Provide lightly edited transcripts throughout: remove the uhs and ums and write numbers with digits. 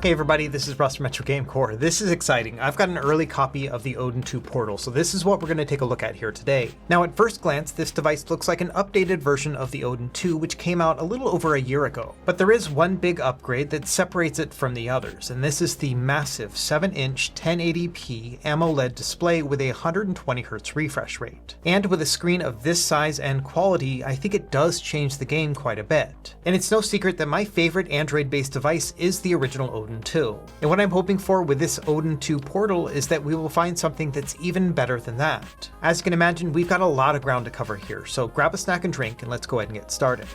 Hey everybody, this is Russ from Metro Game Core. This is exciting. I've got an early copy of the Odin 2 Portal, so this is what we're going to take a look at here today. Now at first glance, this device looks like an updated version of the Odin 2, which came out a little over a year ago. But there is one big upgrade that separates it from the others, and this is the massive 7-inch 1080p AMOLED display with a 120Hz refresh rate. And with a screen of this size and quality, I think it does change the game quite a bit. And it's no secret that my favorite Android-based device is the original Odin 2. And what I'm hoping for with this Odin 2 Portal is that we will find something that's even better than that. As you can imagine, we've got a lot of ground to cover here, so grab a snack and drink and let's go ahead and get started.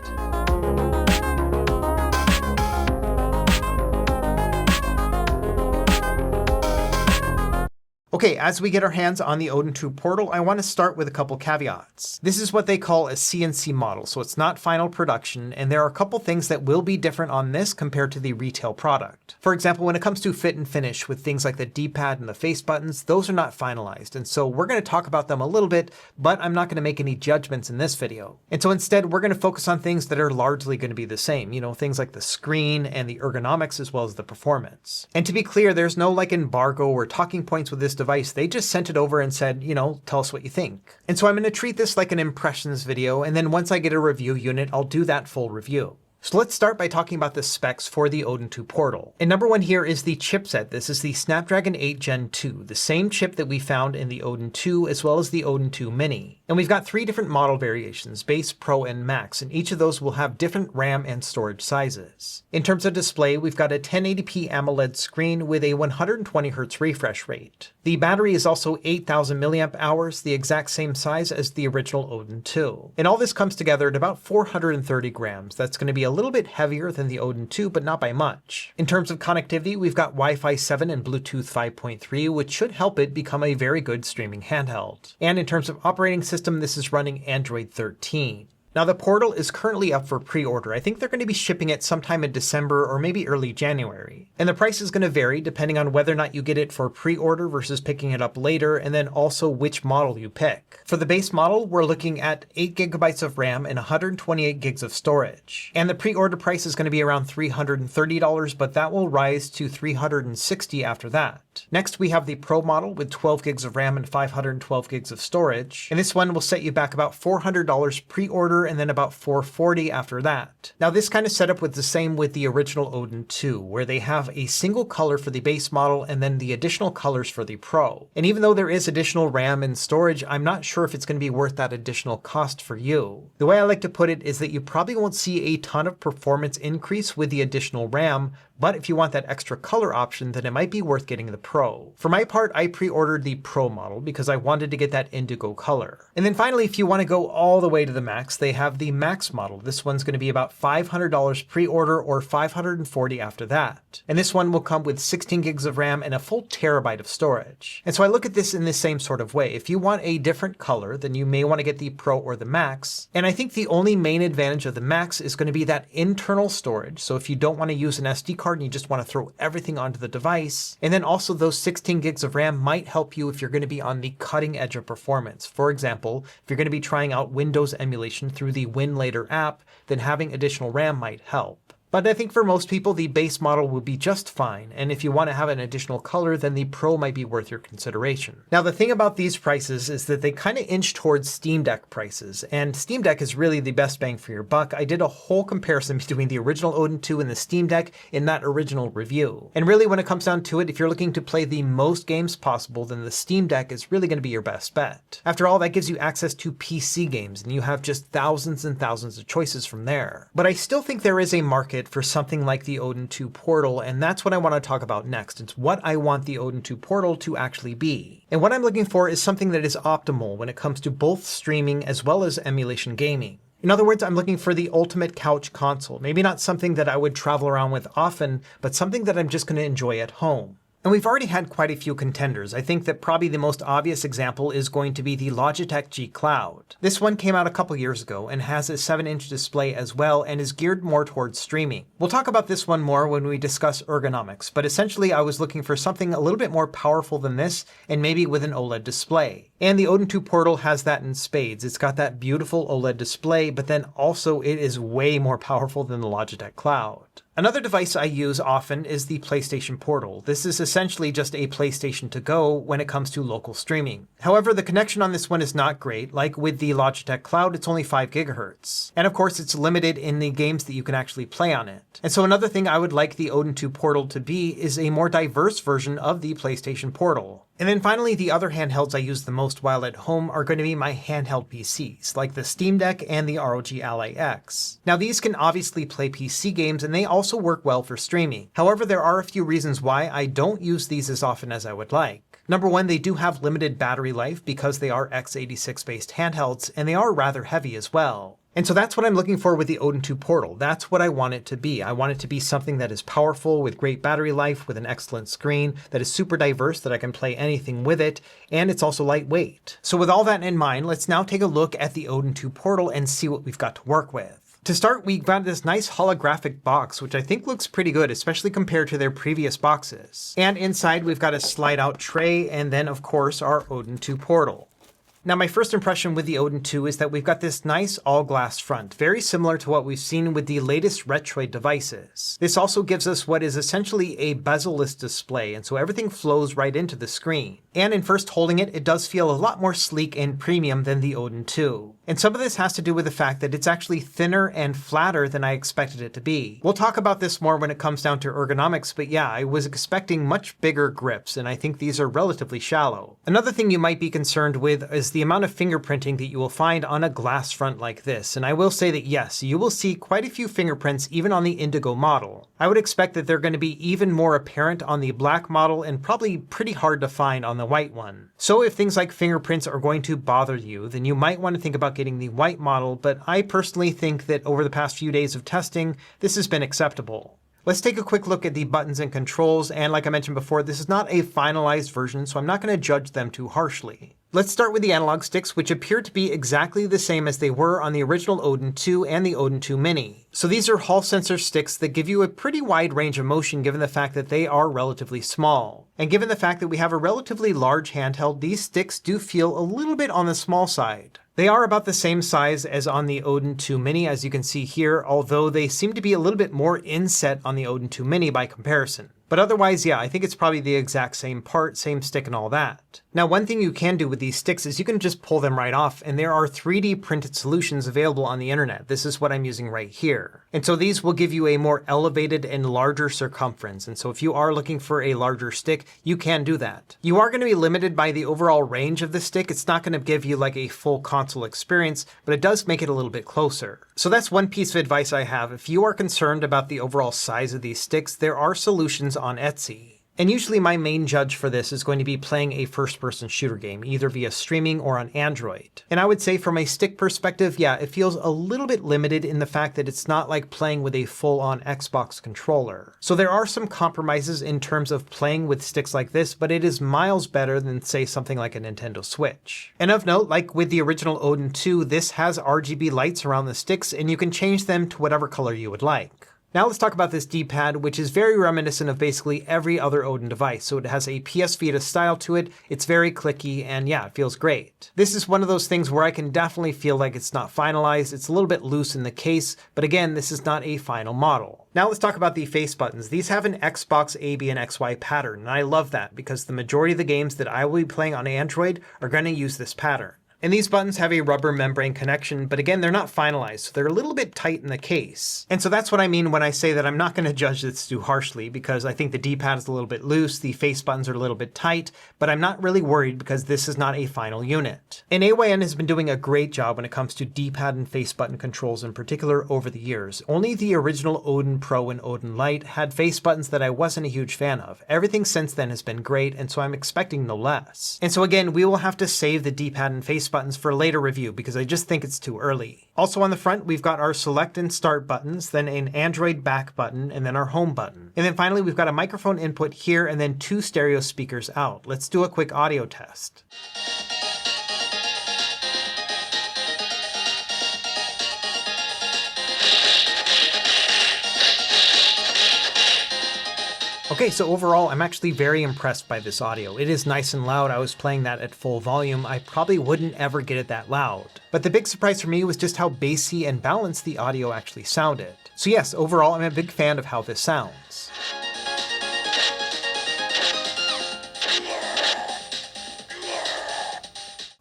Okay, as we get our hands on the Odin 2 Portal, I want to start with a couple caveats. This is what they call a CNC model, so it's not final production, and there are a couple things that will be different on this compared to the retail product. For example, when it comes to fit and finish with things like the D-pad and the face buttons, those are not finalized, and so we're going to talk about them a little bit, but I'm not going to make any judgments in this video. And so instead, we're going to focus on things that are largely going to be the same, things like the screen and the ergonomics as well as the performance. And to be clear, there's no embargo or talking points with this device. They just sent it over and said, tell us what you think. And so I'm going to treat this like an impressions video, and then once I get a review unit, I'll do that full review. So let's start by talking about the specs for the Odin 2 Portal. And number one here is the chipset. This is the Snapdragon 8 Gen 2, the same chip that we found in the Odin 2 as well as the Odin 2 Mini. And we've got three different model variations, Base, Pro, and Max, and each of those will have different RAM and storage sizes. In terms of display, we've got a 1080p AMOLED screen with a 120Hz refresh rate. The battery is also 8,000 milliamp hours, the exact same size as the original Odin 2. And all this comes together at about 430 grams. That's going to be a little bit heavier than the Odin 2, but not by much. In terms of connectivity, we've got Wi-Fi 7 and Bluetooth 5.3, which should help it become a very good streaming handheld. And in terms of operating system, this is running Android 13. Now the Portal is currently up for pre-order. I think they're going to be shipping it sometime in December or maybe early January. And the price is going to vary depending on whether or not you get it for pre-order versus picking it up later, and then also which model you pick. For the base model, we're looking at 8GB of RAM and 128GB of storage. And the pre-order price is going to be around $330, but that will rise to $360 after that. Next, we have the Pro model with 12GB of RAM and 512GB of storage. And this one will set you back about $400 pre-order and then about $440 after that. Now this kind of setup was the same with the original Odin 2, where they have a single color for the base model and then the additional colors for the Pro. And even though there is additional RAM and storage, I'm not sure if it's going to be worth that additional cost for you. The way I like to put it is that you probably won't see a ton of performance increase with the additional RAM, but if you want that extra color option, then it might be worth getting the Pro. For my part, I pre-ordered the Pro model because I wanted to get that indigo color. And then finally, if you want to go all the way to the max, they have the Max model. This one's going to be about $500 pre-order or $540 after that. And this one will come with 16GB of RAM and a full terabyte of storage. And so I look at this in the same sort of way. If you want a different color, then you may want to get the Pro or the Max. And I think the only main advantage of the Max is going to be that internal storage. So if you don't want to use an SD card and you just want to throw everything onto the device. And then also those 16GB of RAM might help you if you're going to be on the cutting edge of performance. For example, if you're going to be trying out Windows emulation through the WinLater app, then having additional RAM might help. But I think for most people, the base model will be just fine, and if you want to have an additional color, then the Pro might be worth your consideration. Now the thing about these prices is that they kind of inch towards Steam Deck prices, and Steam Deck is really the best bang for your buck. I did a whole comparison between the original Odin 2 and the Steam Deck in that original review. And really when it comes down to it, if you're looking to play the most games possible, then the Steam Deck is really going to be your best bet. After all, that gives you access to PC games, and you have just thousands and thousands of choices from there. But I still think there is a market for something like the Odin 2 Portal, and that's what I want to talk about next. It's what I want the Odin 2 Portal to actually be. And what I'm looking for is something that is optimal when it comes to both streaming as well as emulation gaming. In other words, I'm looking for the ultimate couch console. Maybe not something that I would travel around with often, but something that I'm just going to enjoy at home. And we've already had quite a few contenders. I think that probably the most obvious example is going to be the Logitech G Cloud. This one came out a couple years ago and has a 7-inch display as well and is geared more towards streaming. We'll talk about this one more when we discuss ergonomics, but essentially I was looking for something a little bit more powerful than this and maybe with an OLED display. And the Odin 2 Portal has that in spades. It's got that beautiful OLED display, but then also it is way more powerful than the Logitech Cloud. Another device I use often is the PlayStation Portal. This is essentially just a PlayStation to go when it comes to local streaming. However, the connection on this one is not great. Like with the Logitech Cloud, it's only 5 gigahertz. And of course, it's limited in the games that you can actually play on it. And so another thing I would like the Odin 2 Portal to be is a more diverse version of the PlayStation Portal. And then finally, the other handhelds I use the most while at home are going to be my handheld PCs, like the Steam Deck and the ROG Ally X. Now these can obviously play PC games and they also work well for streaming. However, there are a few reasons why I don't use these as often as I would like. Number one, they do have limited battery life because they are x86 based handhelds and they are rather heavy as well. And so that's what I'm looking for with the Odin 2 Portal. That's what I want it to be. I want it to be something that is powerful with great battery life, with an excellent screen, that is super diverse, that I can play anything with it, and it's also lightweight. So with all that in mind, let's now take a look at the Odin 2 Portal and see what we've got to work with. To start, we've got this nice holographic box, which I think looks pretty good, especially compared to their previous boxes. And inside, we've got a slide-out tray, and then, of course, our Odin 2 Portal. Now, my first impression with the Odin 2 is that we've got this nice all-glass front, very similar to what we've seen with the latest Retroid devices. This also gives us what is essentially a bezel-less display, and so everything flows right into the screen. And in first holding it, it does feel a lot more sleek and premium than the Odin 2. And some of this has to do with the fact that it's actually thinner and flatter than I expected it to be. We'll talk about this more when it comes down to ergonomics, but yeah, I was expecting much bigger grips, and I think these are relatively shallow. Another thing you might be concerned with is the amount of fingerprinting that you will find on a glass front like this. And I will say that yes, you will see quite a few fingerprints even on the Indigo model. I would expect that they're going to be even more apparent on the black model and probably pretty hard to find on the white one. So if things like fingerprints are going to bother you, then you might want to think about getting the white model, but I personally think that over the past few days of testing, this has been acceptable. Let's take a quick look at the buttons and controls, and like I mentioned before, this is not a finalized version, so I'm not going to judge them too harshly. Let's start with the analog sticks, which appear to be exactly the same as they were on the original Odin 2 and the Odin 2 Mini. So these are Hall sensor sticks that give you a pretty wide range of motion given the fact that they are relatively small. And given the fact that we have a relatively large handheld, these sticks do feel a little bit on the small side. They are about the same size as on the Odin 2 Mini, as you can see here, although they seem to be a little bit more inset on the Odin 2 Mini by comparison. But otherwise, yeah, I think it's probably the exact same part, same stick and all that. Now, one thing you can do with these sticks is you can just pull them right off, and there are 3D printed solutions available on the internet. This is what I'm using right here. And so these will give you a more elevated and larger circumference. And so if you are looking for a larger stick, you can do that. You are going to be limited by the overall range of the stick. It's not going to give you like a full console experience, but it does make it a little bit closer. So that's one piece of advice I have. If you are concerned about the overall size of these sticks, there are solutions on Etsy. And usually my main judge for this is going to be playing a first-person shooter game, either via streaming or on Android. And I would say from a stick perspective, yeah, it feels a little bit limited in the fact that it's not like playing with a full-on Xbox controller. So there are some compromises in terms of playing with sticks like this, but it is miles better than, say, something like a Nintendo Switch. And of note, like with the original Odin 2, this has RGB lights around the sticks, and you can change them to whatever color you would like. Now let's talk about this D-pad, which is very reminiscent of basically every other Odin device. So it has a PS Vita style to it, it's very clicky, and yeah, it feels great. This is one of those things where I can definitely feel like it's not finalized. It's a little bit loose in the case, but again, this is not a final model. Now let's talk about the face buttons. These have an Xbox A, B, and XY pattern, and I love that because the majority of the games that I will be playing on Android are going to use this pattern. And these buttons have a rubber membrane connection, but again, they're not finalized, so they're a little bit tight in the case. And so that's what I mean when I say that I'm not going to judge this too harshly, because I think the D-pad is a little bit loose, the face buttons are a little bit tight, but I'm not really worried because this is not a final unit. And AYN has been doing a great job when it comes to D-pad and face button controls in particular over the years. Only the original Odin Pro and Odin Lite had face buttons that I wasn't a huge fan of. Everything since then has been great, and so I'm expecting no less. And so again, we will have to save the D-pad and face buttons for a later review because I just think it's too early. Also on the front, we've got our select and start buttons, then an Android back button, and then our home button. And then finally, we've got a microphone input here and then 2 stereo speakers out. Let's do a quick audio test. Okay, so overall, I'm actually very impressed by this audio. It is nice and loud. I was playing that at full volume. I probably wouldn't ever get it that loud. But the big surprise for me was just how bassy and balanced the audio actually sounded. So yes, overall, I'm a big fan of how this sounds.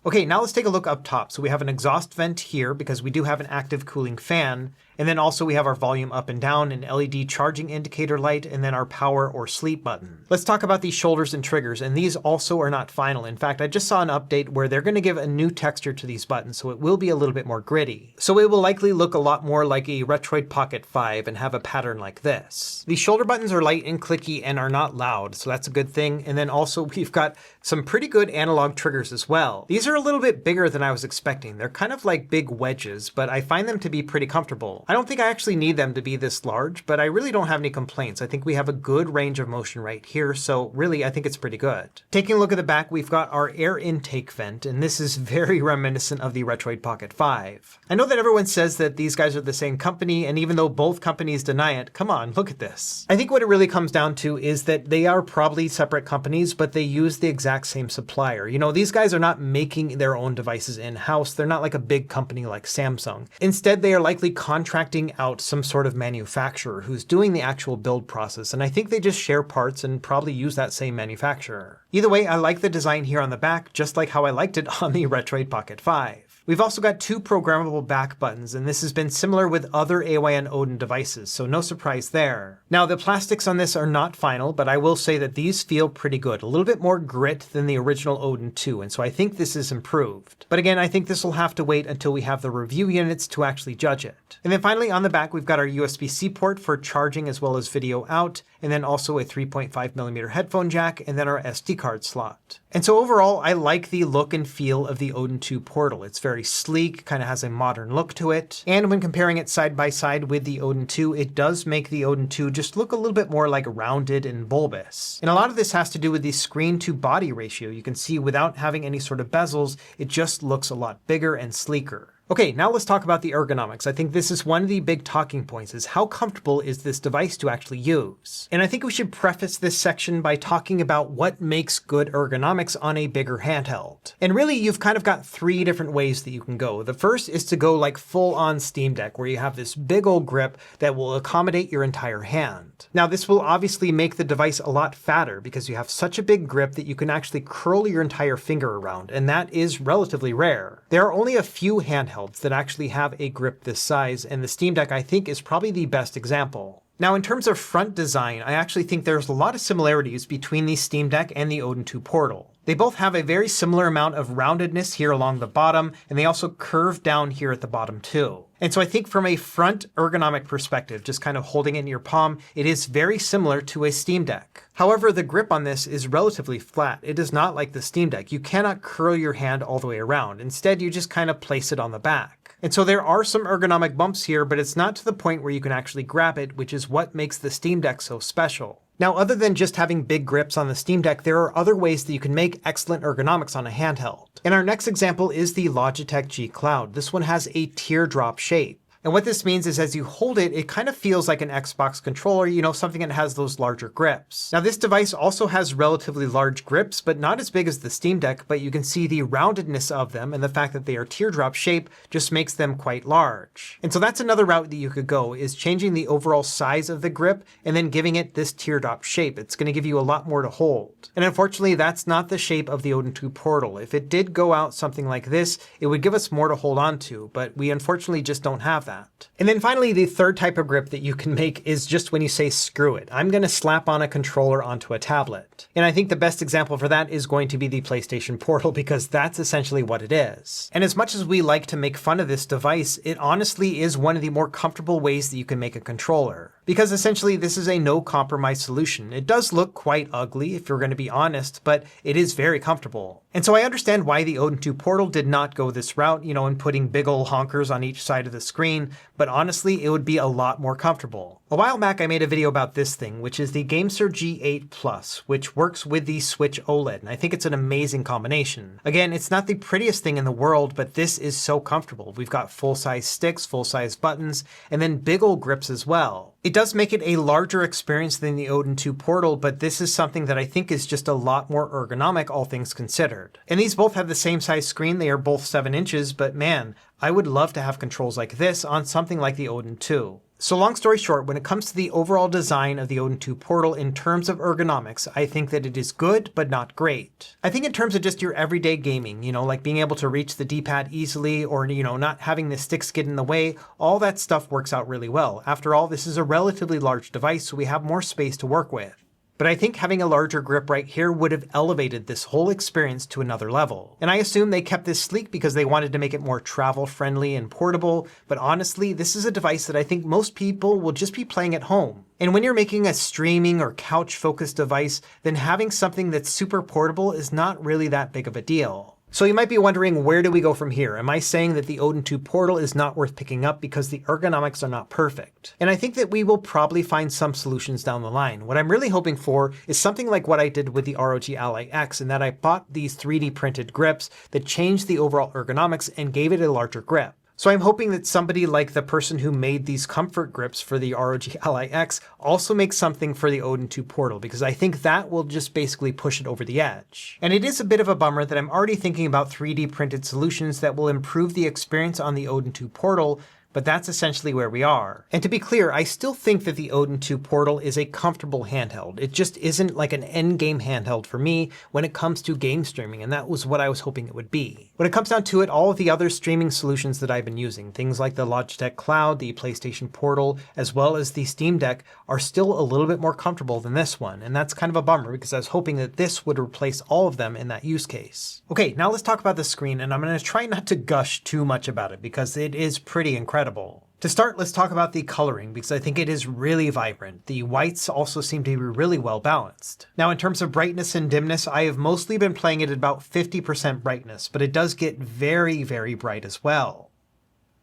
Okay, now let's take a look up top. So we have an exhaust vent here because we do have an active cooling fan. And then also we have our volume up and down, an LED charging indicator light, and then our power or sleep button. Let's talk about these shoulders and triggers, and these also are not final. In fact, I just saw an update where they're going to give a new texture to these buttons, so it will be a little bit more gritty. So it will likely look a lot more like a Retroid Pocket 5 and have a pattern like this. These shoulder buttons are light and clicky and are not loud, so that's a good thing. And then also we've got some pretty good analog triggers as well. These are a little bit bigger than I was expecting. They're kind of like big wedges, but I find them to be pretty comfortable. I don't think I actually need them to be this large, but I really don't have any complaints. I think we have a good range of motion right here, so really I think it's pretty good. Taking a look at the back, we've got our air intake vent, and this is very reminiscent of the Retroid Pocket 5. I know that everyone says that these guys are the same company, and even though both companies deny it, come on, look at this. I think what it really comes down to is that they are probably separate companies, but they use the exact same supplier. You know, these guys are not making their own devices in-house. They're not like a big company like Samsung. Instead, they are likely contracting out some sort of manufacturer who's doing the actual build process, and I think they just share parts and probably use that same manufacturer. Either way, I like the design here on the back, just like how I liked it on the Retroid Pocket 5. We've also got two programmable back buttons, and this has been similar with other AYN Odin devices, so no surprise there. Now, the plastics on this are not final, but I will say that these feel pretty good. A little bit more grit than the original Odin 2, and so I think this is improved. But again, I think this will have to wait until we have the review units to actually judge it. And then finally, on the back, we've got our USB-C port for charging as well as video out, and then also a 3.5mm headphone jack, and then our SD card slot. And so overall, I like the look and feel of the Odin 2 Portal. It's very sleek, kind of has a modern look to it. And when comparing it side by side with the Odin 2, it does make the Odin 2 just look a little bit more like rounded and bulbous. And a lot of this has to do with the screen to body ratio. You can see without having any sort of bezels, it just looks a lot bigger and sleeker. Okay, now let's talk about the ergonomics. I think this is one of the big talking points, is how comfortable is this device to actually use? And I think we should preface this section by talking about what makes good ergonomics on a bigger handheld. And really, you've kind of got three different ways that you can go. The first is to go like full-on Steam Deck, where you have this big old grip that will accommodate your entire hand. Now, this will obviously make the device a lot fatter because you have such a big grip that you can actually curl your entire finger around, and that is relatively rare. There are only a few handhelds that actually have a grip this size, and the Steam Deck I think is probably the best example. Now, in terms of front design, I actually think there's a lot of similarities between the Steam Deck and the Odin 2 Portal. They both have a very similar amount of roundedness here along the bottom, and they also curve down here at the bottom too. And so I think from a front ergonomic perspective, just kind of holding it in your palm, it is very similar to a Steam Deck. However, the grip on this is relatively flat. It is not like the Steam Deck. You cannot curl your hand all the way around. Instead, you just kind of place it on the back. And so there are some ergonomic bumps here, but it's not to the point where you can actually grab it, which is what makes the Steam Deck so special. Now, other than just having big grips on the Steam Deck, there are other ways that you can make excellent ergonomics on a handheld. And our next example is the Logitech G Cloud. This one has a teardrop shape. And what this means is as you hold it, it kind of feels like an Xbox controller, you know, something that has those larger grips. Now, this device also has relatively large grips, but not as big as the Steam Deck, but you can see the roundedness of them, and the fact that they are teardrop shape just makes them quite large. And so that's another route that you could go, is changing the overall size of the grip and then giving it this teardrop shape. It's going to give you a lot more to hold. And unfortunately, that's not the shape of the Odin 2 Portal. If it did go out something like this, it would give us more to hold on to, but we unfortunately just don't have that. And then finally, the third type of grip that you can make is just when you say, screw it, I'm going to slap on a controller onto a tablet. And I think the best example for that is going to be the PlayStation Portal, because that's essentially what it is. And as much as we like to make fun of this device, it honestly is one of the more comfortable ways that you can make a controller. Because essentially this is a no compromise solution. It does look quite ugly if you're going to be honest, but it is very comfortable. And so I understand why the Odin 2 Portal did not go this route, you know, and putting big ol' honkers on each side of the screen, but honestly, it would be a lot more comfortable. A while back, I made a video about this thing, which is the GameSir G8 Plus, which works with the Switch OLED, and I think it's an amazing combination. Again, it's not the prettiest thing in the world, but this is so comfortable. We've got full-size sticks, full-size buttons, and then big ol' grips as well. It It does make it a larger experience than the Odin 2 Portal, but this is something that I think is just a lot more ergonomic, all things considered. And these both have the same size screen, they are both 7 inches, but man, I would love to have controls like this on something like the Odin 2. So long story short, when it comes to the overall design of the Odin 2 Portal in terms of ergonomics, I think that it is good, but not great. I think in terms of just your everyday gaming, like being able to reach the D-pad easily or, not having the sticks get in the way, all that stuff works out really well. After all, this is a relatively large device, so we have more space to work with. But I think having a larger grip right here would have elevated this whole experience to another level. And I assume they kept this sleek because they wanted to make it more travel friendly and portable, but honestly, this is a device that I think most people will just be playing at home. And when you're making a streaming or couch focused device, then having something that's super portable is not really that big of a deal. So you might be wondering, where do we go from here? Am I saying that the Odin 2 Portal is not worth picking up because the ergonomics are not perfect? And I think that we will probably find some solutions down the line. What I'm really hoping for is something like what I did with the ROG Ally X, in that I bought these 3D printed grips that changed the overall ergonomics and gave it a larger grip. So I'm hoping that somebody like the person who made these comfort grips for the ROG Ally X also makes something for the Odin 2 Portal, because I think that will just basically push it over the edge. And it is a bit of a bummer that I'm already thinking about 3D printed solutions that will improve the experience on the Odin 2 Portal, but that's essentially where we are. And to be clear, I still think that the Odin 2 Portal is a comfortable handheld. It just isn't like an endgame handheld for me when it comes to game streaming, and that was what I was hoping it would be. When it comes down to it, all of the other streaming solutions that I've been using, things like the Logitech Cloud, the PlayStation Portal, as well as the Steam Deck, are still a little bit more comfortable than this one, and that's kind of a bummer because I was hoping that this would replace all of them in that use case. Okay, now let's talk about the screen, and I'm going to try not to gush too much about it because it is pretty incredible. To start, let's talk about the coloring because I think it is really vibrant. The whites also seem to be really well balanced. Now in terms of brightness and dimness, I have mostly been playing it at about 50% brightness, but it does get very, very bright as well.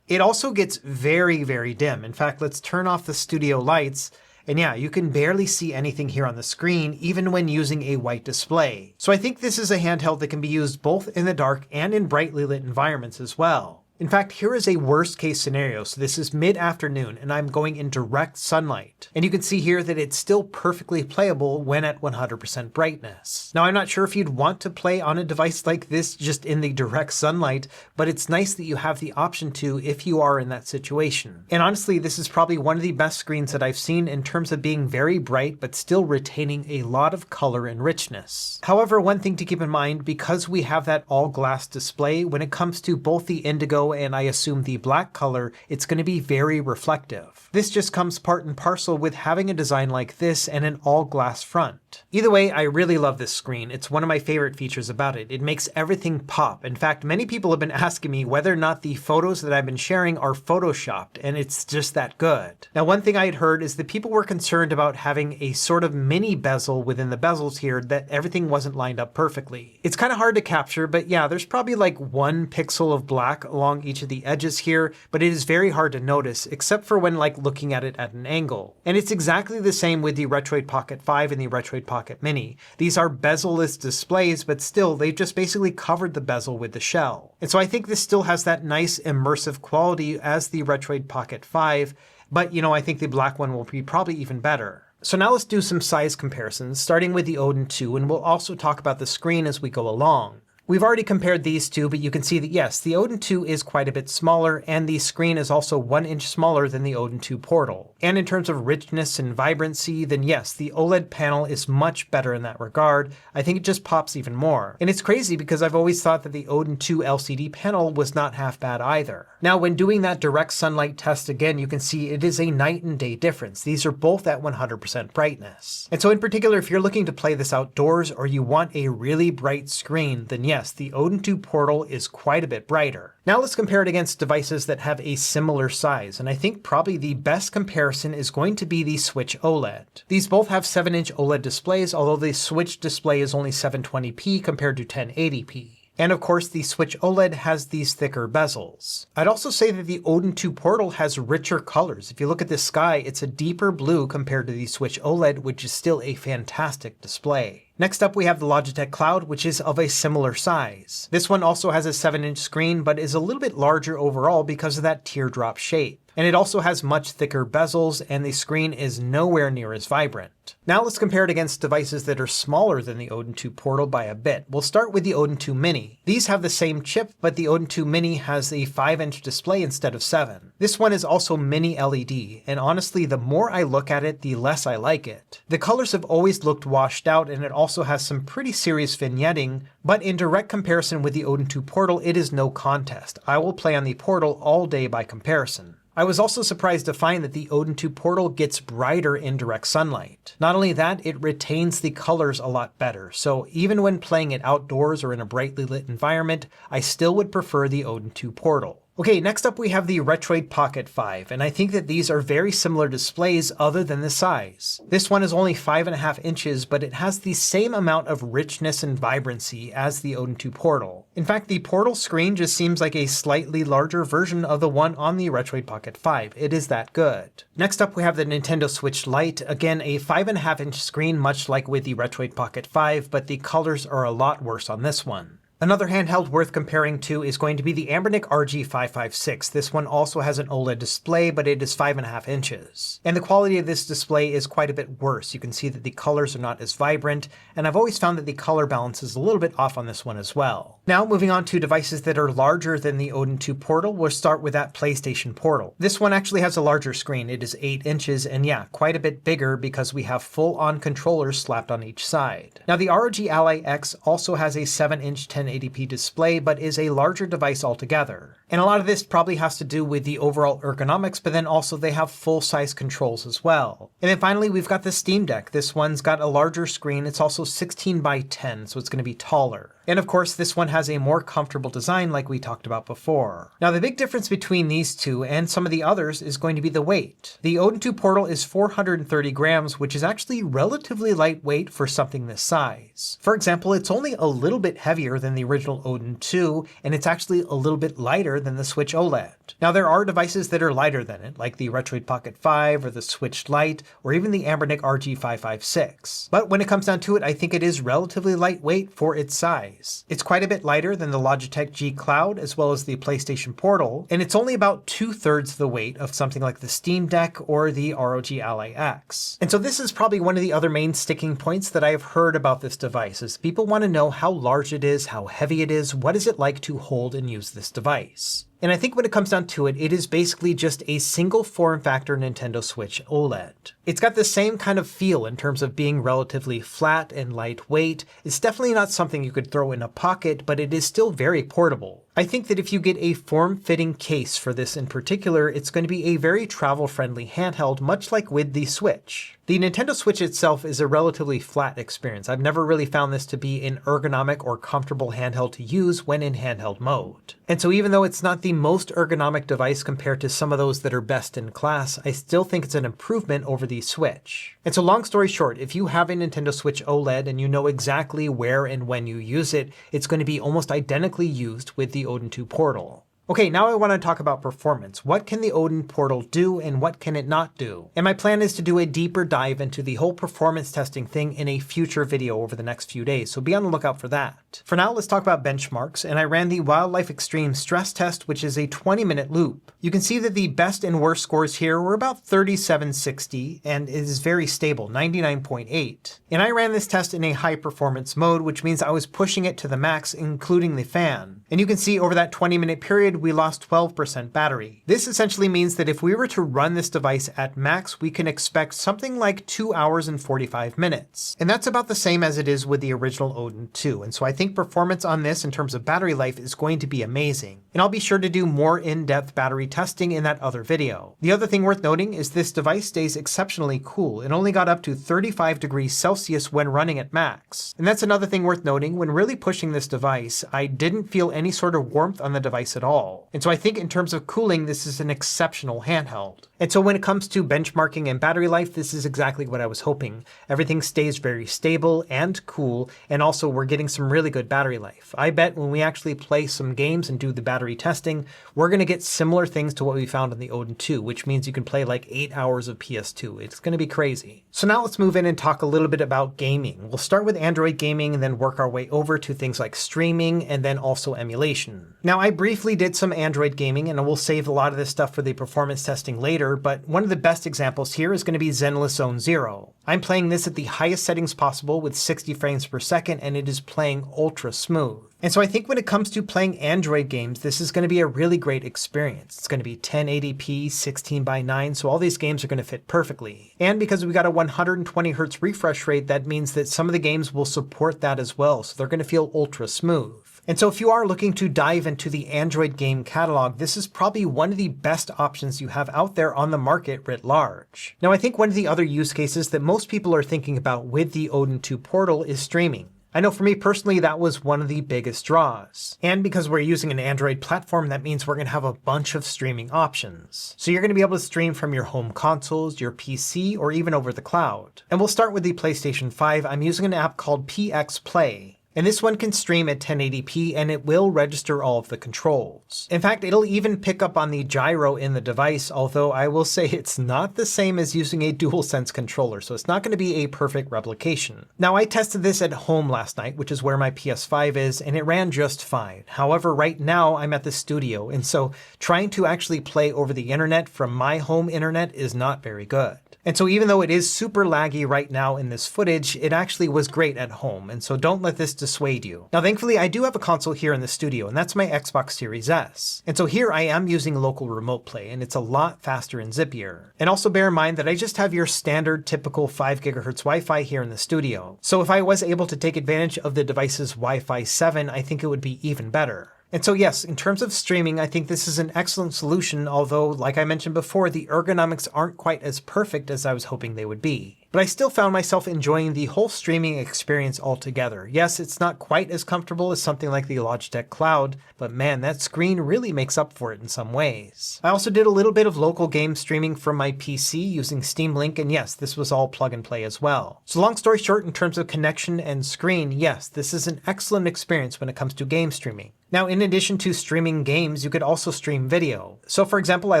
It also gets very, very dim. In fact, let's turn off the studio lights. And yeah, you can barely see anything here on the screen, even when using a white display. So I think this is a handheld that can be used both in the dark and in brightly lit environments as well. In fact, here is a worst case scenario. So this is mid-afternoon and I'm going in direct sunlight. And you can see here that it's still perfectly playable when at 100% brightness. Now, I'm not sure if you'd want to play on a device like this just in the direct sunlight, but it's nice that you have the option to if you are in that situation. And honestly, this is probably one of the best screens that I've seen in terms of being very bright, but still retaining a lot of color and richness. However, one thing to keep in mind, because we have that all glass display, when it comes to both the indigo and I assume the black color, it's going to be very reflective. This just comes part and parcel with having a design like this and an all glass front. Either way, I really love this screen. It's one of my favorite features about it. It makes everything pop. In fact, many people have been asking me whether or not the photos that I've been sharing are photoshopped, and it's just that good. Now, one thing I had heard is that people were concerned about having a sort of mini bezel within the bezels here, that everything wasn't lined up perfectly. It's kind of hard to capture, but yeah, there's probably like 1 pixel of black along each of the edges here, but it is very hard to notice, except for when like looking at it at an angle. And it's exactly the same with the Retroid Pocket 5 and the Retroid Pocket Mini. These are bezel-less displays, but still, they've just basically covered the bezel with the shell. And so I think this still has that nice immersive quality as the Retroid Pocket 5, but I think the black one will be probably even better. So now let's do some size comparisons, starting with the Odin 2, and we'll also talk about the screen as we go along. We've already compared these two, but you can see that yes, the Odin 2 is quite a bit smaller, and the screen is also 1 inch smaller than the Odin 2 Portal. And in terms of richness and vibrancy, then yes, the OLED panel is much better in that regard. I think it just pops even more. And it's crazy because I've always thought that the Odin 2 LCD panel was not half bad either. Now, when doing that direct sunlight test again, you can see it is a night and day difference. These are both at 100% brightness. And so in particular, if you're looking to play this outdoors or you want a really bright screen, then yes, the Odin 2 Portal is quite a bit brighter. Now let's compare it against devices that have a similar size, and I think probably the best comparison is going to be the Switch OLED. These both have 7-inch OLED displays, although the Switch display is only 720p compared to 1080p. And of course, the Switch OLED has these thicker bezels. I'd also say that the Odin 2 Portal has richer colors. If you look at this sky, it's a deeper blue compared to the Switch OLED, which is still a fantastic display. Next up, we have the Logitech Cloud, which is of a similar size. This one also has a 7-inch screen, but is a little bit larger overall because of that teardrop shape. And it also has much thicker bezels, and the screen is nowhere near as vibrant. Now let's compare it against devices that are smaller than the Odin 2 Portal by a bit. We'll start with the Odin 2 Mini. These have the same chip, but the Odin 2 Mini has a 5-inch display instead of 7. This one is also mini LED, and honestly, the more I look at it, the less I like it. The colors have always looked washed out, and it also has some pretty serious vignetting, but in direct comparison with the Odin 2 Portal, it is no contest. I will play on the Portal all day by comparison. I was also surprised to find that the Odin 2 Portal gets brighter in direct sunlight. Not only that, it retains the colors a lot better, so even when playing it outdoors or in a brightly lit environment, I still would prefer the Odin 2 Portal. Okay, next up we have the Retroid Pocket 5, and I think that these are very similar displays other than the size. This one is only 5.5 inches, but it has the same amount of richness and vibrancy as the Odin 2 Portal. In fact, the Portal screen just seems like a slightly larger version of the one on the Retroid Pocket 5. It is that good. Next up we have the Nintendo Switch Lite, again a 5.5-inch screen much like with the Retroid Pocket 5, but the colors are a lot worse on this one. Another handheld worth comparing to is going to be the Anbernic RG556. This one also has an OLED display, but it is 5.5 inches. And the quality of this display is quite a bit worse. You can see that the colors are not as vibrant, and I've always found that the color balance is a little bit off on this one as well. Now moving on to devices that are larger than the Odin 2 Portal, we'll start with that PlayStation Portal. This one actually has a larger screen. It is 8 inches, and yeah, quite a bit bigger because we have full-on controllers slapped on each side. Now the ROG Ally X also has a 7-inch 1080p display, but is a larger device altogether. And a lot of this probably has to do with the overall ergonomics, but then also they have full-size controls as well. And then finally, we've got the Steam Deck. This one's got a larger screen. It's also 16 by 10, so it's going to be taller. And of course, this one has a more comfortable design like we talked about before. Now, the big difference between these two and some of the others is going to be the weight. The Odin 2 Portal is 430 grams, which is actually relatively lightweight for something this size. For example, it's only a little bit heavier than the original Odin 2, and it's actually a little bit lighter than the Switch OLED. Now, there are devices that are lighter than it, like the Retroid Pocket 5 or the Switch Lite, or even the Anbernic RG556. But when it comes down to it, I think it is relatively lightweight for its size. It's quite a bit lighter than the Logitech G Cloud as well as the PlayStation Portal, and it's only about 2/3 the weight of something like the Steam Deck or the ROG Ally X. And so this is probably one of the other main sticking points that I have heard about this device, is people want to know how large it is, how heavy it is, what is it like to hold and use this device. And I think when it comes down to it, it is basically just a single form factor Nintendo Switch OLED. It's got the same kind of feel in terms of being relatively flat and lightweight. It's definitely not something you could throw in a pocket, but it is still very portable. I think that if you get a form-fitting case for this in particular, it's going to be a very travel-friendly handheld, much like with the Switch. The Nintendo Switch itself is a relatively flat experience. I've never really found this to be an ergonomic or comfortable handheld to use when in handheld mode. And so even though it's not the most ergonomic device compared to some of those that are best in class, I still think it's an improvement over the Switch. And so long story short, if you have a Nintendo Switch OLED and you know exactly where and when you use it, it's going to be almost identically used with the Odin 2 Portal. Okay, now I want to talk about performance. What can the Odin Portal do and what can it not do? And my plan is to do a deeper dive into the whole performance testing thing in a future video over the next few days, so be on the lookout for that. For now, let's talk about benchmarks, and I ran the Wildlife Extreme stress test, which is a 20-minute loop. You can see that the best and worst scores here were about 3760, and it is very stable, 99.8. And I ran this test in a high performance mode, which means I was pushing it to the max, including the fan. And you can see over that 20-minute period, we lost 12% battery. This essentially means that if we were to run this device at max, we can expect something like 2 hours and 45 minutes. And that's about the same as it is with the original Odin 2. And so I think performance on this in terms of battery life is going to be amazing. And I'll be sure to do more in-depth battery testing in that other video. The other thing worth noting is this device stays exceptionally cool. It only got up to 35 degrees Celsius when running at max. And that's another thing worth noting. When really pushing this device, I didn't feel any sort of warmth on the device at all. And so I think in terms of cooling, this is an exceptional handheld. And so when it comes to benchmarking and battery life, this is exactly what I was hoping. Everything stays very stable and cool, and also we're getting some really good battery life. I bet when we actually play some games and do the battery testing, we're going to get similar things to what we found in the Odin 2, which means you can play like 8 hours of PS2. It's going to be crazy. So now let's move in and talk a little bit about gaming. We'll start with Android gaming and then work our way over to things like streaming and then also emulation. Now I briefly did some Android gaming, and we'll save a lot of this stuff for the performance testing later, but one of the best examples here is going to be Zenless Zone Zero. I'm playing this at the highest settings possible with 60 frames per second, and it is playing ultra smooth. And so I think when it comes to playing Android games, this is going to be a really great experience. It's going to be 1080p, 16:9, so all these games are going to fit perfectly. And because we got a 120 Hz refresh rate, that means that some of the games will support that as well, so they're going to feel ultra smooth. And so if you are looking to dive into the Android game catalog, this is probably one of the best options you have out there on the market writ large. Now, I think one of the other use cases that most people are thinking about with the Odin 2 Portal is streaming. I know for me personally, that was one of the biggest draws. And because we're using an Android platform, that means we're going to have a bunch of streaming options. So you're going to be able to stream from your home consoles, your PC, or even over the cloud. And we'll start with the PlayStation 5. I'm using an app called PX Play. And this one can stream at 1080p, and it will register all of the controls. In fact, it'll even pick up on the gyro in the device, although I will say it's not the same as using a DualSense controller, so it's not going to be a perfect replication. Now, I tested this at home last night, which is where my PS5 is, and it ran just fine. However, right now I'm at the studio, and so trying to actually play over the internet from my home internet is not very good. And so even though it is super laggy right now in this footage, it actually was great at home, and so don't let this dissuade you. Now thankfully I do have a console here in the studio, and that's my Xbox Series S. And so here I am using local remote play, and it's a lot faster and zippier. And also bear in mind that I just have your standard typical 5 GHz Wi-Fi here in the studio. So if I was able to take advantage of the device's Wi-Fi 7, I think it would be even better. And so yes, in terms of streaming, I think this is an excellent solution, although like I mentioned before, the ergonomics aren't quite as perfect as I was hoping they would be. But I still found myself enjoying the whole streaming experience altogether. Yes, it's not quite as comfortable as something like the Logitech Cloud, but man, that screen really makes up for it in some ways. I also did a little bit of local game streaming from my PC using Steam Link, and yes, this was all plug and play as well. So long story short, in terms of connection and screen, yes, this is an excellent experience when it comes to game streaming. Now, in addition to streaming games, you could also stream video. So for example, I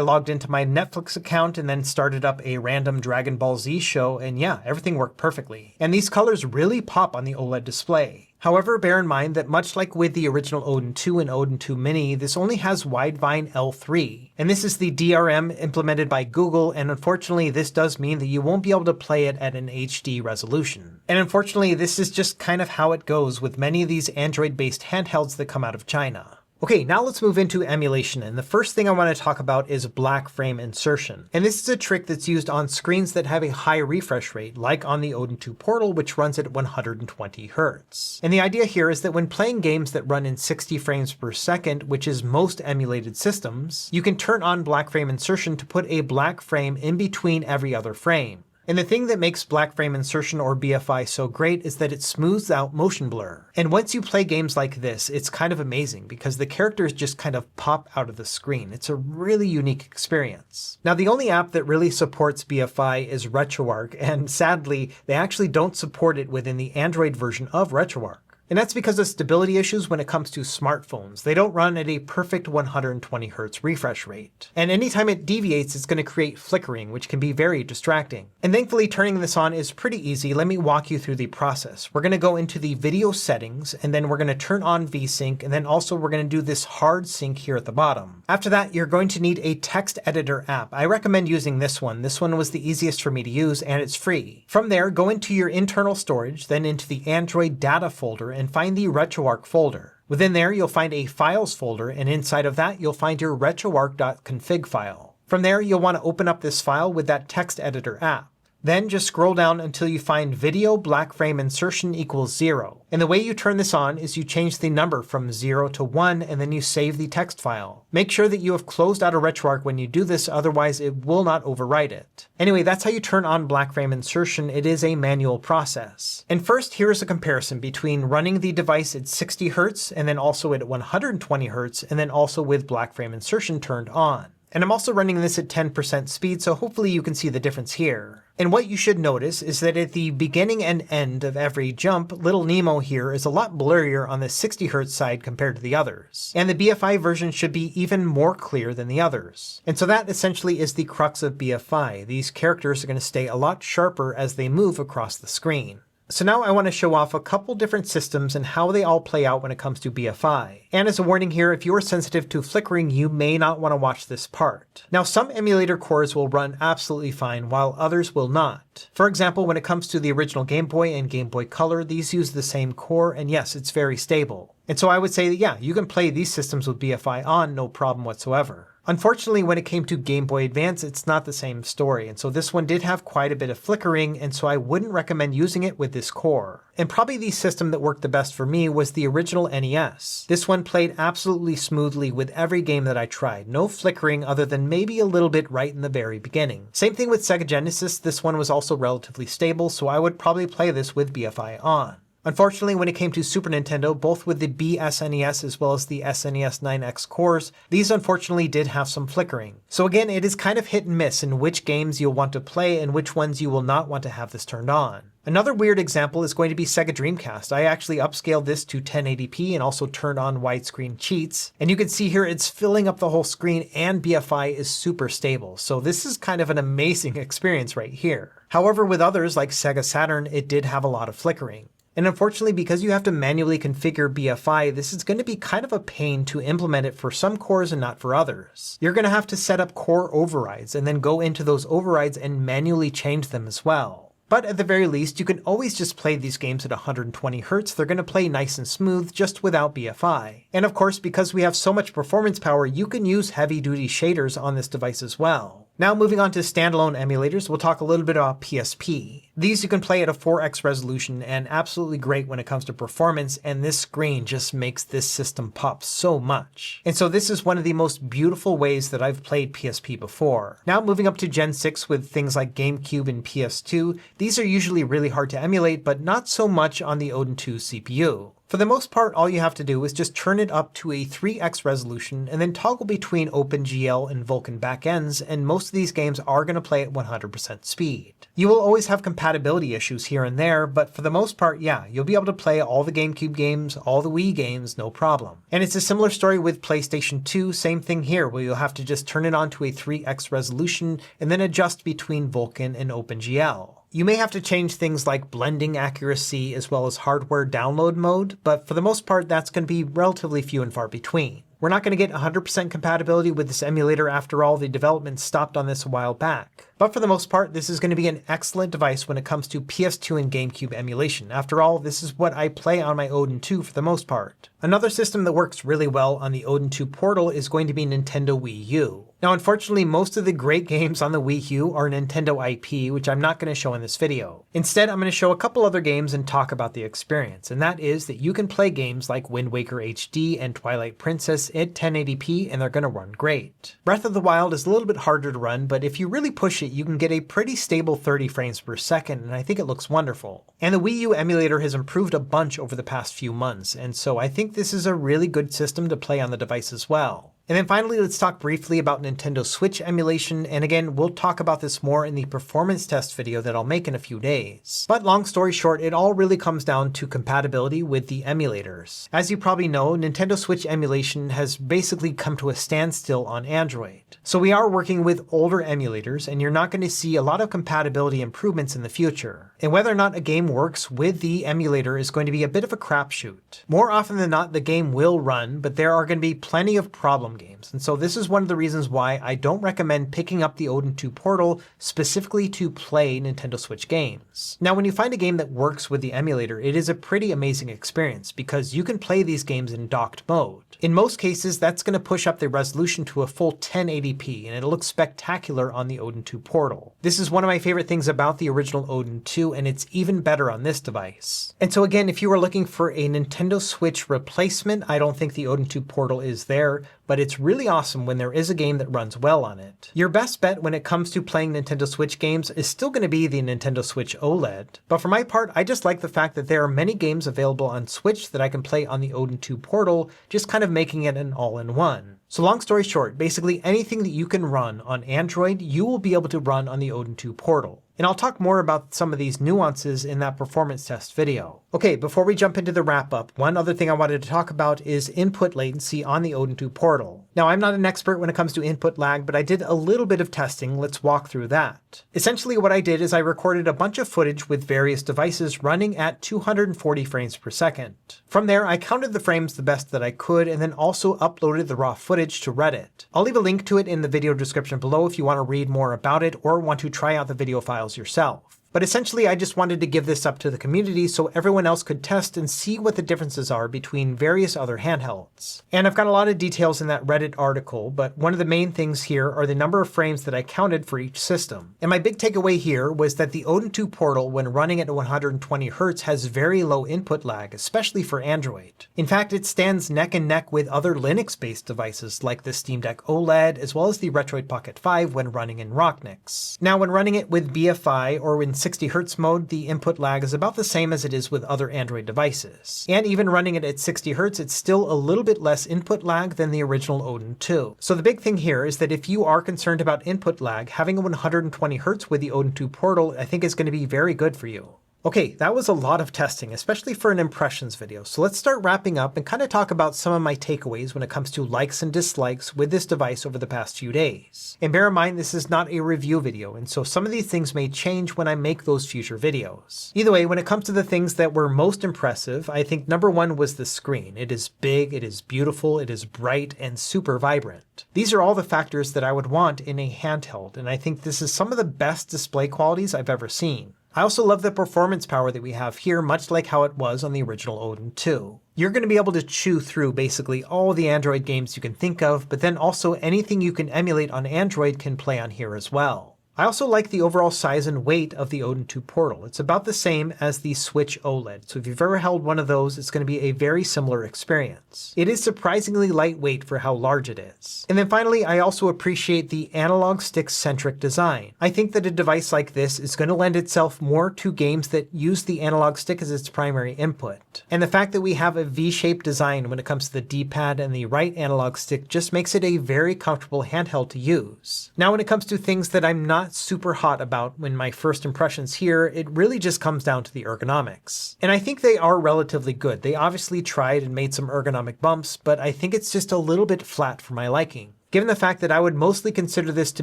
logged into my Netflix account and then started up a random Dragon Ball Z show, and yeah, everything worked perfectly. And these colors really pop on the OLED display. However, bear in mind that much like with the original Odin 2 and Odin 2 Mini, this only has Widevine L3. And this is the DRM implemented by Google, and unfortunately this does mean that you won't be able to play it at an HD resolution. And unfortunately this is just kind of how it goes with many of these Android-based handhelds that come out of China. Okay, now let's move into emulation, and the first thing I want to talk about is black frame insertion. And this is a trick that's used on screens that have a high refresh rate, like on the Odin 2 Portal, which runs at 120 Hz. And the idea here is that when playing games that run in 60 frames per second, which is most emulated systems, you can turn on black frame insertion to put a black frame in between every other frame. And the thing that makes black frame insertion or BFI so great is that it smooths out motion blur. And once you play games like this, it's kind of amazing because the characters just kind of pop out of the screen. It's a really unique experience. Now, the only app that really supports BFI is RetroArch, and sadly, they actually don't support it within the Android version of RetroArch. And that's because of stability issues when it comes to smartphones. They don't run at a perfect 120 Hz refresh rate. And anytime it deviates, it's going to create flickering, which can be very distracting. And thankfully, turning this on is pretty easy. Let me walk you through the process. We're going to go into the video settings, and then we're going to turn on VSync, and then also we're going to do this hard sync here at the bottom. After that, you're going to need a text editor app. I recommend using this one. This one was the easiest for me to use, and it's free. From there, go into your internal storage, then into the Android data folder, and find the RetroArch folder. Within there, you'll find a files folder, and inside of that, you'll find your retroarch.config file. From there, you'll want to open up this file with that text editor app. Then just scroll down until you find video black frame insertion equals 0. And the way you turn this on is you change the number from 0 to 1, and then you save the text file. Make sure that you have closed out of RetroArch when you do this, otherwise it will not overwrite it. Anyway, that's how you turn on black frame insertion. It is a manual process. And first, here's a comparison between running the device at 60 Hz and then also at 120 Hz, and then also with black frame insertion turned on. And I'm also running this at 10% speed, so hopefully you can see the difference here. And what you should notice is that at the beginning and end of every jump, Little Nemo here is a lot blurrier on the 60 Hz side compared to the others. And the BFI version should be even more clear than the others. And so that essentially is the crux of BFI. These characters are going to stay a lot sharper as they move across the screen. So now I want to show off a couple different systems and how they all play out when it comes to BFI. And as a warning here, if you are sensitive to flickering, you may not want to watch this part. Now, some emulator cores will run absolutely fine, while others will not. For example, when it comes to the original Game Boy and Game Boy Color, these use the same core, and yes, it's very stable. And so I would say that, yeah, you can play these systems with BFI on, no problem whatsoever. Unfortunately, when it came to Game Boy Advance, it's not the same story, and so this one did have quite a bit of flickering, and so I wouldn't recommend using it with this core. And probably the system that worked the best for me was the original NES. This one played absolutely smoothly with every game that I tried, no flickering other than maybe a little bit right in the very beginning. Same thing with Sega Genesis, this one was also relatively stable, so I would probably play this with BFI on. Unfortunately, when it came to Super Nintendo, both with the BSNES as well as the SNES 9X cores, these unfortunately did have some flickering. So again, it is kind of hit and miss in which games you'll want to play and which ones you will not want to have this turned on. Another weird example is going to be Sega Dreamcast. I actually upscaled this to 1080p and also turned on widescreen cheats. And you can see here it's filling up the whole screen and BFI is super stable. So this is kind of an amazing experience right here. However, with others like Sega Saturn, it did have a lot of flickering. And unfortunately, because you have to manually configure BFI, this is going to be kind of a pain to implement it for some cores and not for others. You're going to have to set up core overrides and then go into those overrides and manually change them as well. But at the very least, you can always just play these games at 120 Hz. They're going to play nice and smooth just without BFI. And of course, because we have so much performance power, you can use heavy-duty shaders on this device as well. Now moving on to standalone emulators, we'll talk a little bit about PSP. These you can play at a 4x resolution and absolutely great when it comes to performance, and this screen just makes this system pop so much. And so this is one of the most beautiful ways that I've played PSP before. Now moving up to Gen 6 with things like GameCube and PS2, these are usually really hard to emulate, but not so much on the Odin 2 CPU. For the most part, all you have to do is just turn it up to a 3x resolution and then toggle between OpenGL and Vulkan backends, and most of these games are going to play at 100% speed. You will always have compatibility issues here and there, but for the most part, yeah, you'll be able to play all the GameCube games, all the Wii games, no problem. And it's a similar story with PlayStation 2, same thing here, where you'll have to just turn it on to a 3x resolution and then adjust between Vulkan and OpenGL. You may have to change things like blending accuracy as well as hardware download mode, but for the most part, that's going to be relatively few and far between. We're not going to get 100% compatibility with this emulator. After all, the development stopped on this a while back. But for the most part, this is going to be an excellent device when it comes to PS2 and GameCube emulation. After all, this is what I play on my Odin 2 for the most part. Another system that works really well on the Odin 2 portal is going to be Nintendo Wii U. Now, unfortunately, most of the great games on the Wii U are Nintendo IP, which I'm not going to show in this video. Instead, I'm going to show a couple other games and talk about the experience, and that is that you can play games like Wind Waker HD and Twilight Princess at 1080p, and they're going to run great. Breath of the Wild is a little bit harder to run, but if you really push it, you can get a pretty stable 30 frames per second, and I think it looks wonderful. And the Wii U emulator has improved a bunch over the past few months, and so I think this is a really good system to play on the device as well. And then finally, let's talk briefly about Nintendo Switch emulation, and again, we'll talk about this more in the performance test video that I'll make in a few days. But long story short, it all really comes down to compatibility with the emulators. As you probably know, Nintendo Switch emulation has basically come to a standstill on Android. So we are working with older emulators, and you're not going to see a lot of compatibility improvements in the future. And whether or not a game works with the emulator is going to be a bit of a crapshoot. More often than not, the game will run, but there are going to be plenty of problem games. And so this is one of the reasons why I don't recommend picking up the Odin 2 portal specifically to play Nintendo Switch games. Now, when you find a game that works with the emulator, it is a pretty amazing experience because you can play these games in docked mode. In most cases, that's going to push up the resolution to a full 1080p, and it'll look spectacular on the Odin 2 portal. This is one of my favorite things about the original Odin 2, and it's even better on this device. And so again, if you are looking for a Nintendo Switch replacement, I don't think the Odin 2 portal is there, but it's really awesome when there is a game that runs well on it. Your best bet when it comes to playing Nintendo Switch games is still going to be the Nintendo Switch OLED. But for my part, I just like the fact that there are many games available on Switch that I can play on the Odin 2 portal, just kind of making it an all-in-one. So long story short, basically anything that you can run on Android, you will be able to run on the Odin 2 portal. And I'll talk more about some of these nuances in that performance test video. Okay, before we jump into the wrap up, one other thing I wanted to talk about is input latency on the Odin 2 portal. Now, I'm not an expert when it comes to input lag, but I did a little bit of testing. Let's walk through that. Essentially what I did is I recorded a bunch of footage with various devices running at 240 frames per second. From there, I counted the frames the best that I could and then also uploaded the raw footage to Reddit. I'll leave a link to it in the video description below if you want to read more about it or want to try out the video files yourself. But essentially, I just wanted to give this up to the community so everyone else could test and see what the differences are between various other handhelds. And I've got a lot of details in that Reddit article, but one of the main things here are the number of frames that I counted for each system. And my big takeaway here was that the Odin 2 Portal, when running at 120 Hz, has very low input lag, especially for Android. In fact, it stands neck and neck with other Linux-based devices like the Steam Deck OLED, as well as the Retroid Pocket 5 when running in Rocknix. Now, when running it with BFI or in 60 Hz mode, the input lag is about the same as it is with other Android devices. And even running it at 60 Hz, it's still a little bit less input lag than the original Odin 2. So the big thing here is that if you are concerned about input lag, having a 120 Hz with the Odin 2 Portal I think is going to be very good for you. Okay, that was a lot of testing, especially for an impressions video. So let's start wrapping up and kind of talk about some of my takeaways when it comes to likes and dislikes with this device over the past few days. And bear in mind, this is not a review video, and so some of these things may change when I make those future videos. Either way, when it comes to the things that were most impressive, I think number one was the screen. It is big, it is beautiful, it is bright, and super vibrant. These are all the factors that I would want in a handheld, and I think this is some of the best display qualities I've ever seen. I also love the performance power that we have here, much like how it was on the original Odin 2. You're going to be able to chew through basically all the Android games you can think of, but then also anything you can emulate on Android can play on here as well. I also like the overall size and weight of the Odin 2 Portal. It's about the same as the Switch OLED, so if you've ever held one of those, it's going to be a very similar experience. It is surprisingly lightweight for how large it is. And then finally, I also appreciate the analog stick-centric design. I think that a device like this is going to lend itself more to games that use the analog stick as its primary input. And the fact that we have a V-shaped design when it comes to the D-pad and the right analog stick just makes it a very comfortable handheld to use. Now, when it comes to things that I'm not super hot about when my first impressions here, it really just comes down to the ergonomics. And I think they are relatively good. They obviously tried and made some ergonomic bumps, but I think it's just a little bit flat for my liking. Given the fact that I would mostly consider this to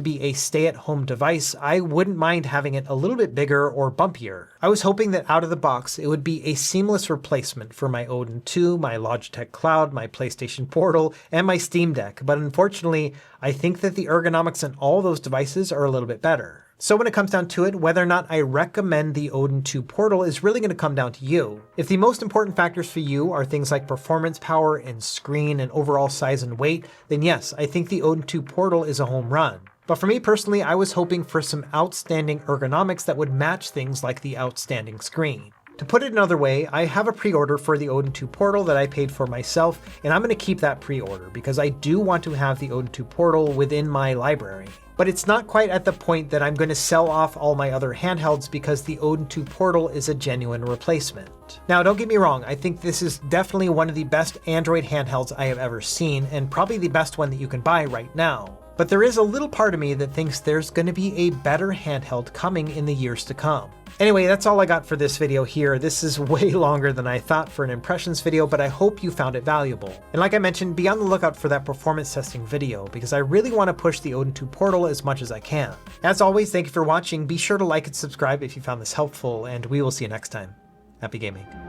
be a stay-at-home device, I wouldn't mind having it a little bit bigger or bumpier. I was hoping that out of the box, it would be a seamless replacement for my Odin 2, my Logitech Cloud, my PlayStation Portal, and my Steam Deck, but unfortunately, I think that the ergonomics on all those devices are a little bit better. So when it comes down to it, whether or not I recommend the Odin 2 Portal is really going to come down to you. If the most important factors for you are things like performance power and screen and overall size and weight, then yes, I think the Odin 2 Portal is a home run. But for me personally, I was hoping for some outstanding ergonomics that would match things like the outstanding screen. To put it another way, I have a pre-order for the Odin 2 Portal that I paid for myself, and I'm going to keep that pre-order because I do want to have the Odin 2 Portal within my library. But it's not quite at the point that I'm going to sell off all my other handhelds because the Odin 2 Portal is a genuine replacement. Now, don't get me wrong, I think this is definitely one of the best Android handhelds I have ever seen, and probably the best one that you can buy right now. But there is a little part of me that thinks there's going to be a better handheld coming in the years to come. Anyway, that's all I got for this video here. This is way longer than I thought for an impressions video, but I hope you found it valuable. And like I mentioned, be on the lookout for that performance testing video, because I really want to push the Odin 2 Portal as much as I can. As always, thank you for watching. Be sure to like and subscribe if you found this helpful, and we will see you next time. Happy gaming.